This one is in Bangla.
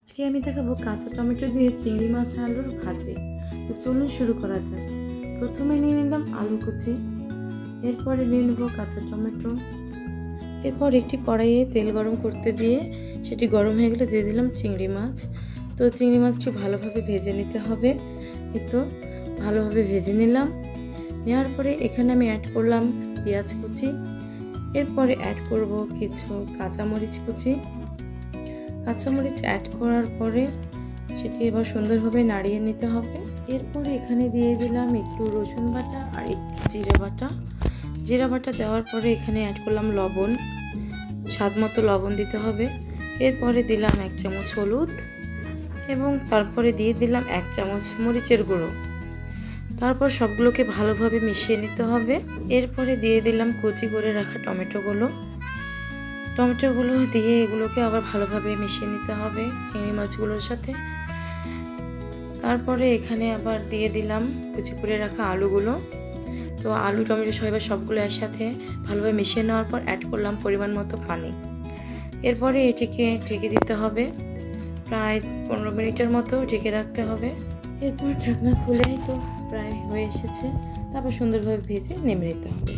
আজকে আমি দেখাবো কাঁচা টমেটো দিয়ে চিংড়ি মাছ আলুর ভাজি। তো চলুন শুরু করা যাক। প্রথমে নিয়ে নিলাম আলু কুচি, এরপরে নিয়ে নেব কাঁচা টমেটো, এরপর একটি কড়াইয়ে তেল গরম করতে দিয়ে সেটি গরম হয়ে গেলে দিয়ে দিলাম চিংড়ি মাছ। তো চিংড়ি মাছটি ভালোভাবে ভেজে নিতে হবে। তো ভালোভাবে ভেজে নিলাম। নেওয়ার পরে এখানে আমি অ্যাড করলাম পেঁয়াজ কুচি, এরপরে অ্যাড করব কিছু কাঁচামরিচ কুচি। কাঁচামরিচ অ্যাড করার পরে সেটি এবার সুন্দরভাবে নাড়িয়ে নিতে হবে। এরপরে এখানে দিয়ে দিলাম একটু রসুন বাটা আর একটু জিরা বাটা দেওয়ার পরে এখানে অ্যাড করলাম লবণ, স্বাদ মতো লবণ দিতে হবে। এরপরে দিলাম 1 চামচ হলুদ এবং তারপরে দিয়ে দিলাম 1 চামচ মরিচের গুঁড়ো। তারপর সবগুলোকে ভালোভাবে মিশিয়ে নিতে হবে। এরপরে দিয়ে দিলাম কুচি করে রাখা টমেটোগুলো দিয়ে এগুলোকে আবার ভালোভাবে মিশিয়ে নিতে হবে চিংড়ি মাছগুলোর সাথে। তারপরে এখানে আবার দিয়ে দিলাম কুচি করে রাখা আলুগুলো। তো আলু টমেটো সবগুলো একসাথে ভালোভাবে মিশিয়ে নেওয়ার পর অ্যাড করলাম পরিমাণ মতো পানি। এরপরে এটিকে ঢেকে দিতে হবে, প্রায় 15 মিনিটের মতো ঢেকে রাখতে হবে। এরপর ঢাকনা খুলে তো প্রায় হয়ে এসেছে। তারপর সুন্দরভাবে ভেজে নেমে নিতে হবে।